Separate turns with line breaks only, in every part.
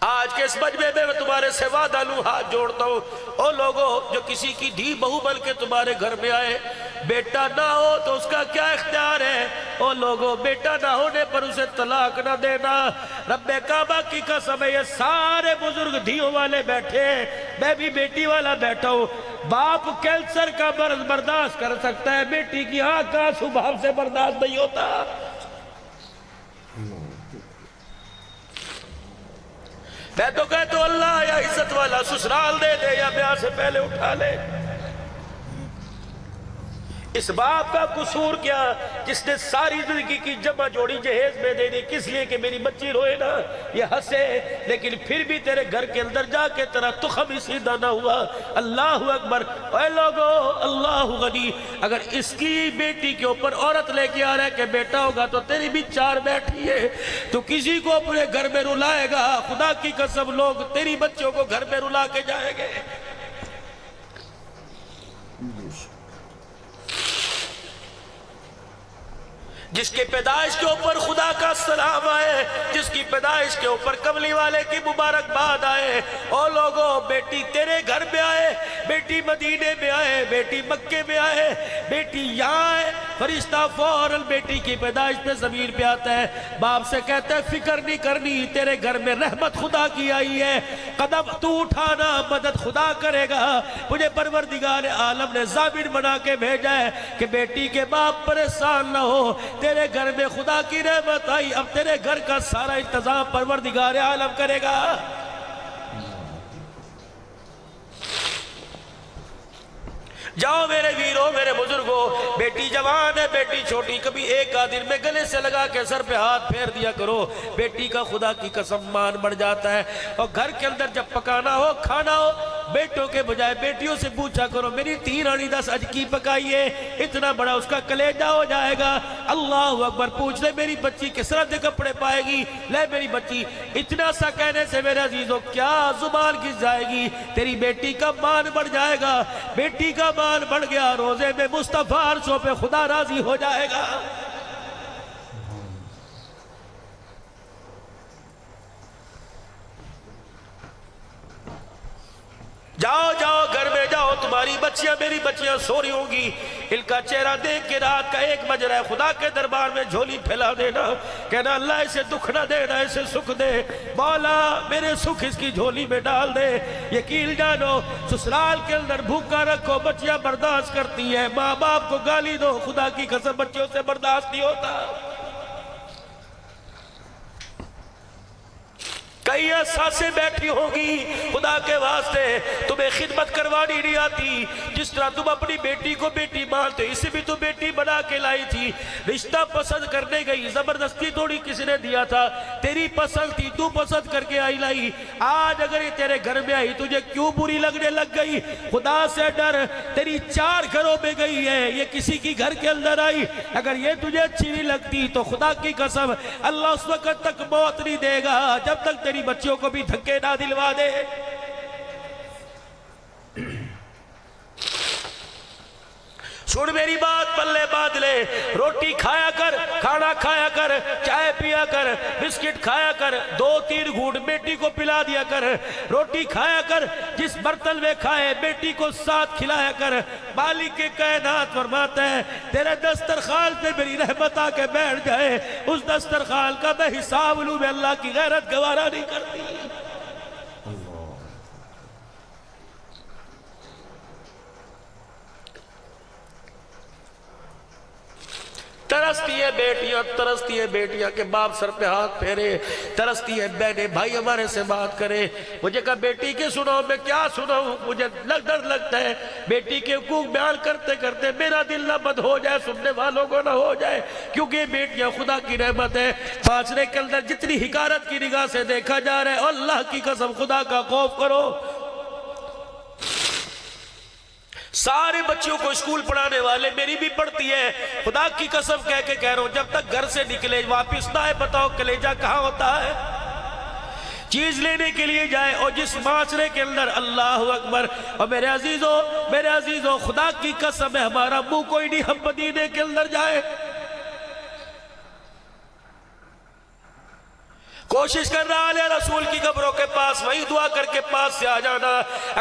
آج کے اس مجمع میں میں تمہارے سے وعدہ لوں، ہاتھ جوڑتا ہوں، او لوگوں جو کسی کی دھی بہو بن کے تمہارے گھر میں آئے، بیٹا نہ ہو تو اس کا کیا اختیار ہے؟ او لوگوں بیٹا نہ ہونے پر اسے طلاق نہ دینا۔ رب کعبہ کی قسم ہے، یہ سارے بزرگ دھیوں والے بیٹھے ہیں، میں بھی بیٹی والا بیٹھا ہوں۔ باپ کینسر کا مرض برداشت کر سکتا ہے، بیٹی کی آنکھ کا آنسو باپ سے برداشت نہیں ہوتا۔ میں تو کہتا ہوں اللہ یا عزت والا سسرال دے دے یا بیاہ سے پہلے اٹھا لے۔ اس باپ کا قصور کیا جس نے ساری زندگی کی جمع جوڑی جہیز میں دے دی، کس لیے کہ میری بچی روئے نا، یہ ہنسے، لیکن پھر بھی تیرے گھر کے اندر جا کے تیرا تخم سیدھا نہ ہوا۔ اللہ اکبر۔ اے لوگو اللہ غنی، اگر اس کی بیٹی کے اوپر عورت لے کے آ رہا ہے کہ بیٹا ہوگا تو تیری بھی چار بیٹھی ہے، تو کسی کو اپنے گھر میں رلائے گا؟ خدا کی قسم لوگ تیری بچوں کو گھر میں رلا کے جائیں گے۔ جس کی پیدائش کے اوپر خدا کا سلام آئے، جس کی پیدائش کے اوپر کملی والے کی مبارکباد آئے، او لوگوں بیٹی تیرے گھر میں آئے، بیٹی مدینے میں آئے، بیٹی مکے میں آئے، بیٹی یہاں آئے، فرشتہ فوراً بیٹی کی پیدائش پہ زمین پہ آتا ہے، باپ سے کہتا ہے فکر نہیں کرنی، تیرے گھر میں رحمت خدا کی آئی ہے، قدم تو اٹھانا مدد خدا کرے گا۔ مجھے پروردگار عالم نے ضامن بنا کے بھیجا ہے کہ بیٹی کے باپ پریشان نہ ہو، تیرے گھر میں خدا کی رحمت آئی، اب تیرے گھر کا سارا انتظام پروردگار عالم کرے گا۔ جاؤ میرے ویروں میرے بزرگوں، بیٹی جوان ہے بیٹی چھوٹی، کبھی ایک آدھر میں گلے سے لگا کے سر پہ ہاتھ پھیر دیا کرو، بیٹی کا خدا کی قسم مان بڑھ جاتا ہے۔ اور گھر کے اندر جب پکانا ہو کھانا ہو، بیٹوں کے بجائے بیٹیوں سے پوچھا کرو میری تھی رانی 10 اج کی پکائی ہے، اتنا بڑا اس کا کلیجہ ہو جائے گا۔ اللہ اکبر۔ پوچھ لے میری بچی کس طرح کے کپڑے پائے گی، لے میری بچی، اتنا سا کہنے سے میرے عزیزوں کیا زبان کس جائے گی، تیری بیٹی کا مان بڑھ جائے گا، بیٹی کا مان بڑھ گیا، روزے میں مصطفیٰ عرشوں پہ خدا راضی ہو جائے گا۔ جاؤ جاؤ گھر میں جاؤ، تمہاری بچیاں میری بچیاں سو رہی ہوں گی، ان کا چہرہ دیکھ کے رات کا 1 بج رہا ہے، خدا کے دربار میں جھولی پھیلا دینا، کہنا اللہ اسے دکھ نہ دینا، اسے سکھ دے، مولا میرے سکھ اس کی جھولی میں ڈال دے۔ یقین جانو سسرال کے اندر بھوکا رکھو بچیاں برداشت کرتی ہیں، ماں باپ کو گالی دو خدا کی قسم بچیوں سے برداشت نہیں ہوتا۔ کئی ساسیں بیٹھی ہوگی، خدا کے واسطے تمہیں خدمت کروانی نہیں آتی، جس طرح تم اپنی بیٹی کو بیٹی مانتے، اسے بھی تو بیٹی بنا کے لائی تھی، رشتہ پسند کرنے گئی، زبردستی تھوڑی کسی نے دیا تھا، تیری پسند تھی تو پسند کر کے آئی لائی، آج اگر یہ تیرے گھر میں آئی تجھے کیوں بری لگنے لگ گئی؟ خدا سے ڈر، تیری 4 گھروں میں گئی ہے، یہ کسی کی گھر کے اندر آئی، اگر یہ تجھے اچھی نہیں لگتی تو خدا کی قسم اللہ اس وقت تک موت نہیں دے گا جب تک تیری بچیوں کو بھی دھکے نہ دلوا دے۔ سن میری بات پلے باندھ لے، روٹی کھایا کر، کھانا کھایا کر، چائے پیا کر، بسکٹ کھایا کر، 2-3 گھونٹ بیٹی کو پلا دیا کر، روٹی کھایا کر، جس برتن میں کھائے بیٹی کو ساتھ کھلایا کر۔ مالک کائنات فرماتا ہے تیرے دسترخوان پہ میری رحمت آ کے بیٹھ جائے، اس دسترخوان کا میں حساب لوں، میں اللہ کی غیرت گوارا نہیں کرتی۔ ترستی ہے بیٹیاں کہ باپ سر پہ ہاتھ پھیرے، ترستی ہے بہنیں بھائی ہمارے سے بات کرے۔ مجھے کہا بیٹی کے سناؤ، میں کیا سناؤں، مجھے ڈر لگتا ہے بیٹی کے حقوق بیان کرتے کرتے میرا دل نہ بد ہو جائے، سننے والوں کو نہ ہو جائے، کیونکہ یہ بیٹیاں خدا کی رحمت ہے۔ معاشرے کے اندر جتنی حقارت کی نگاہ سے دیکھا جا رہا ہے، اللہ کی قسم خدا کا خوف کرو۔ سارے بچیوں کو اسکول پڑھانے والے میری بھی پڑھتی ہے، خدا کی قسم کہہ کے کہہ رہا ہوں جب تک گھر سے نکلے واپس نہ آئے بتاؤ کلیجہ کہاں ہوتا ہے؟ چیز لینے کے لیے جائے، اور جس معاشرے کے اندر اللہ اکبر، اور میرے عزیزوں خدا کی قسم ہے ہمارا منہ کوئی نہیں، ہم مدینے کے اندر جائے کوشش کر رہا ہے رسول کی قبروں کے پاس وہی دعا کر کے پاس سے آ جانا.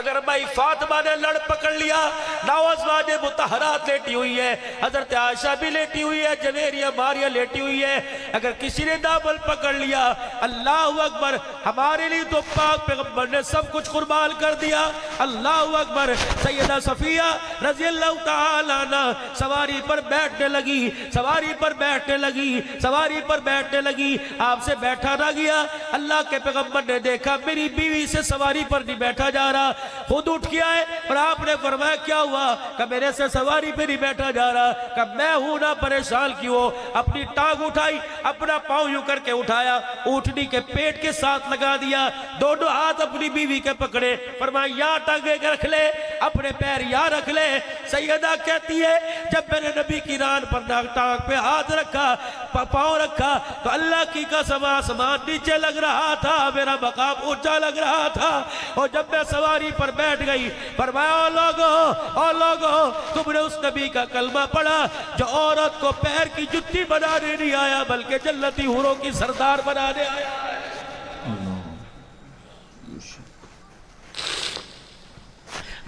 اگر بھائی فاطمہ نے لڑ پکڑ لیا، نو ازواج مطہرات لیٹی ہوئی ہے، حضرت عائشہ بھی لیٹی ہوئی ہے، جویریہ ماریہ لیٹی ہوئی ہے، اگر کسی نے دامن پکڑ لیا، اللہ اکبر، ہمارے لیے تو پاک پیغمبر نے سب کچھ قربان کر دیا. اللہ اکبر. سیدہ صفیہ رضی اللہ تعالیٰ عنہ سواری پر بیٹھنے لگی، سواری پر بیٹھنے لگی، سواری پر بیٹھنے لگی، آپ سے بیٹھا نہ گیا. اللہ کے پیغمبر نے دیکھا میری بیوی سے سواری پر نہیں بیٹھا جا رہا، خود اٹھ گیا ہے. اور آپ نے فرمایا کیا ہوا؟ کہ میرے سے سواری پہ نہیں بیٹھا جا رہا. کہ میں ہوں نا پریشان کیوں. اپنی ٹانگ اٹھائی، اپنا پاؤں یوں کر کے اٹھایا، اونٹنی کے پیٹ کے ساتھ لگا دیا، دونوں ہاتھ اپنی بیوی کے پکڑے، فرمایا یا ٹانگے کے رکھ لے، اپنے پیر یا رکھ لے. سیدہ کہتی ہے جب میں نے نبی کی ران پر ٹانگ پہ ہاتھ رکھا، پاؤں رکھا، تو اللہ کی قسم آسمان نیچے لگ رہا تھا، میرا مقام اونچا لگ رہا تھا. اور جب میں سواری پر بیٹھ گئی، فرمایا او لوگو تم نے اس نبی کا کلمہ پڑھا جو عورت کو پیر کی جتی بنانے نہیں آیا بلکہ جنتی حوروں کی سردار بنانے آیا ہے.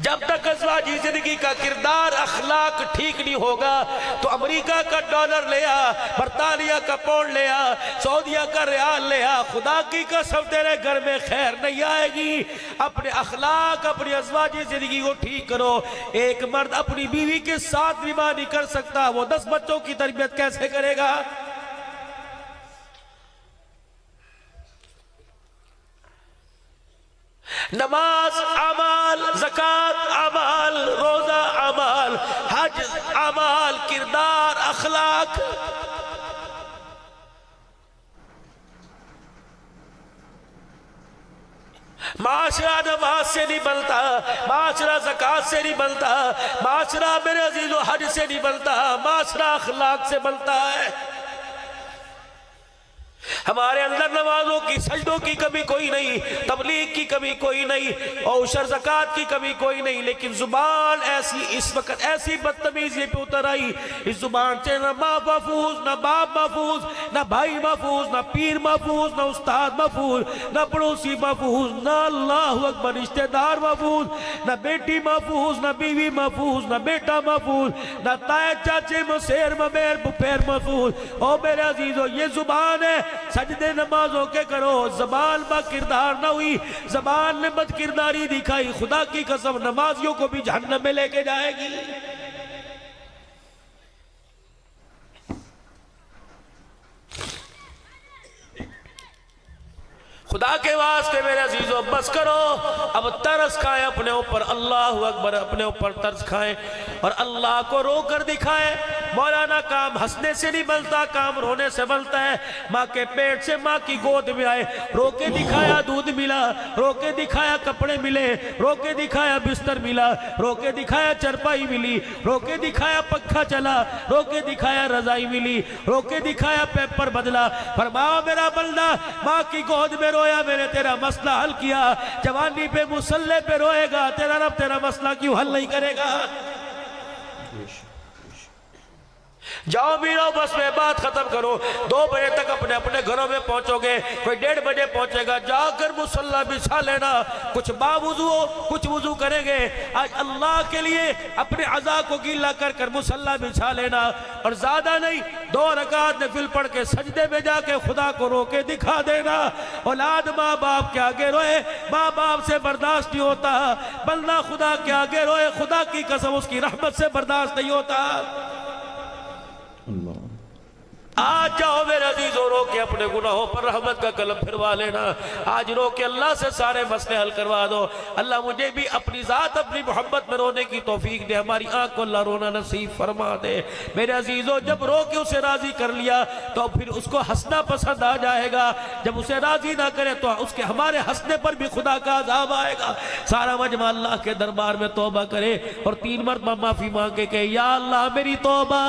جب تک ازواجی زندگی کا کردار اخلاق ٹھیک نہیں ہوگا تو امریکہ کا ڈالر لیا، برطانیہ کا پاؤنڈ لیا، سعودیہ کا ریال لیا، خدا کی قسم تیرے گھر میں خیر نہیں آئے گی. اپنے اخلاق، اپنی ازواجی زندگی کو ٹھیک کرو. ایک مرد اپنی بیوی کے ساتھ نباہ نہیں کر سکتا، وہ 10 بچوں کی تربیت کیسے کرے گا؟ نماز اعمال، زکوٰۃ اعمال، روزہ اعمال، حج اعمال، کردار، اخلاق. معاشرہ نماز سے نہیں بنتا، معاشرہ زکوٰۃ سے نہیں بنتا، معاشرہ میرے عزیزو حج سے نہیں بنتا، معاشرہ اخلاق سے بنتا ہے. ہمارے اندر نمازوں کی، سجدوں کی کمی کوئی نہیں، تبلیغ کی کمی کوئی نہیں، اور عشر زکوٰۃ کی کمی کوئی نہیں، لیکن زبان ایسی اس وقت ایسی بدتمیزی پہ اتر آئی. اس زبان سے نہ ماں محفوظ، نہ باپ محفوظ، نہ بھائی محفوظ، نہ پیر محفوظ، نہ استاد محفوظ، نہ پڑوسی محفوظ، نہ اللہ اکبر رشتہ دار محفوظ، نہ بیٹی محفوظ، نہ بیوی محفوظ، نہ بیٹا محفوظ، نہ تائے چاچے مسیر ممیر بپیر محفوظ. او میرے عزیزو یہ زبان ہے، سجدے نمازوں کے کرو، زبان با کردار نہ ہوئی، زبان نے بد کرداری دکھائی، خدا کی قسم نمازیوں کو بھی جہنم میں لے کے جائے گی. خدا کے واسطے میرے عزیزو بس کرو، اب ترس کھائیں اپنے اوپر. اللہ اکبر. اپنے اوپر ترس کھائیں اور اللہ کو رو کر دکھائیں. مولانا کام ہنسنے سے نہیں بنتا، کام رونے سے بنتا ہے. ماں کے پیٹ سے ماں کی گود میں آئے، رو کے دکھایا دودھ ملا، رو کے دکھایا کپڑے ملے، رو کے دکھایا بستر ملا، رو کے دکھایا چرپائی ملی، رو کے دکھایا پنکھا چلا، رو کے دکھایا رضائی ملی، رو کے دکھایا پیپر بدلا. فرماؤ میرا بندہ ماں کی گود میں رویا، میں نے تیرا مسئلہ حل کیا. جوانی پہ مصلے پہ روئے گا، تیرا رب تیرا مسئلہ کیوں حل نہیں کرے گا؟ جاؤ میرو بس میں بات ختم کرو. 2 بجے تک اپنے اپنے گھروں میں پہنچو گے، کوئی 1:30 بجے پہنچے گا. جا کر مصلی بچھا لینا، کچھ باوضو ہو، کچھ وضو کریں گے. آج اللہ کے لیے اپنے عزا کو گیلا کر کر مصلی بچھا لینا، اور زیادہ نہیں 2 رکعت نفل پڑھ کے سجدے میں جا کے خدا کو رو کے دکھا دینا. اولاد ماں باپ کے آگے روئے، ماں باپ سے برداشت نہیں ہوتا. بندہ خدا کے آگے روئے، خدا کی قسم اس کی رحمت سے برداشت نہیں ہوتا. آج جاؤ میرے عزیزو رو کے اپنے گناہوں پر رحمت کا قلم پھروا لینا. آج رو کے اللہ سے سارے مسئلے حل کروا دو. اللہ مجھے بھی اپنی ذات اپنی محبت میں رونے کی توفیق دے. ہماری آنکھ کو اللہ رونا نصیب فرما دے. میرے عزیزو جب رو کے اسے راضی کر لیا تو پھر اس کو ہنسنا پسند آ جائے گا. جب اسے راضی نہ کرے تو اس کے ہمارے ہنسنے پر بھی خدا کا عذاب آئے گا. سارا مجمع اللہ کے دربار میں توبہ کرے اور 3 مرتبہ معافی مانگے کہ یا اللہ میری توبہ،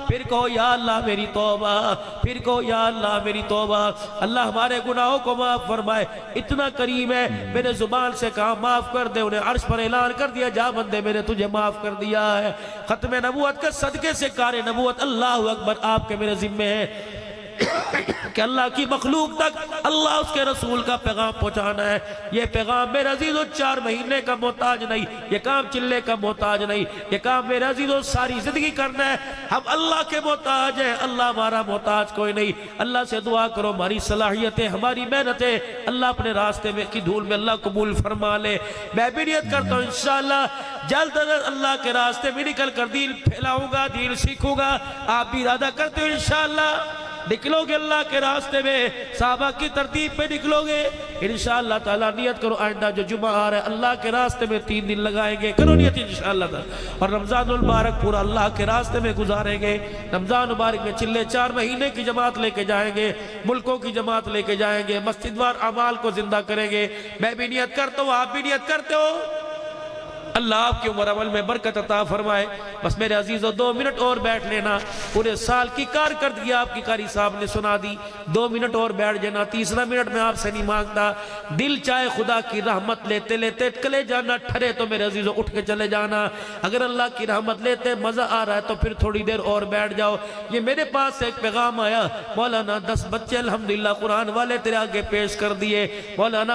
پھر کہو یا اللہ میری توبہ، پھر کہو یا اللہ میری توبہ. اللہ ہمارے گناہوں کو معاف فرمائے. اتنا کریم ہے، میرے زبان سے کہا معاف کر دے. انہیں عرش پر اعلان کر دیا جا بندے میں نے تجھے معاف کر دیا ہے. ختم نبوت کے صدقے سے کار نبوت اللہ اکبر آپ کے میرے ذمے ہے. کہ اللہ کی مخلوق تک اللہ اس کے رسول کا پیغام پہنچانا ہے۔ یہ پیغام میرے عزیزو 4 مہینے کا محتاج نہیں، یہ کام چلے کا محتاج نہیں، یہ کام میرے عزیزو ساری زندگی کرنا ہے۔ ہم اللہ کے محتاج ہیں، اللہ ہمارا محتاج کوئی نہیں۔ اللہ سے دعا کرو ہماری صلاحیتیں، ہماری محنتیں اللہ اپنے راستے میں کی دھول میں اللہ قبول فرما لے۔ میں بھی نیت کرتا ہوں انشاءاللہ جلد اللہ کے راستے میں نکل کر دین پھیلاؤں گا، دین سیکھوں گا۔ آپ بھی ارادہ کرتے ہو انشاءاللہ نکلو گے اللہ کے راستے میں، صحابہ کی ترتیب پہ نکلو گے انشاءاللہ تعالیٰ۔ نیت کرو آئندہ جو جمعہ آ رہا ہے اللہ کے راستے میں 3 دن لگائیں گے، کرو نیت انشاءاللہ تعالیٰ، اور رمضان المبارک پورا اللہ کے راستے میں گزاریں گے۔ رمضان مبارک میں چلے 4 مہینے کی جماعت لے کے جائیں گے، ملکوں کی جماعت لے کے جائیں گے، مسجد وار اعمال کو زندہ کریں گے۔ میں بھی نیت کرتا ہوں، آپ بھی نیت کرتے ہو، اللہ آپ کی عمر عمل میں برکت عطا فرمائے۔ بس میرے عزیزو 2 منٹ اور بیٹھ لینا، پورے سال کی کارکردگی آپ کی قاری صاحب نے سنا دی، 2 منٹ اور بیٹھ جانا، تیسرا منٹ میں آپ سے نہیں مانگتا۔ دل چاہے خدا کی رحمت لیتے لیتے کلے جانا ٹھرے تو میرے عزیزو اٹھ کے چلے جانا، اگر اللہ کی رحمت لیتے مزہ آ رہا ہے تو پھر تھوڑی دیر اور بیٹھ جاؤ۔ یہ میرے پاس ایک پیغام آیا، مولانا 10 بچے الحمدللہ قرآن والے تیرے آگے پیش کر دیے، مولانا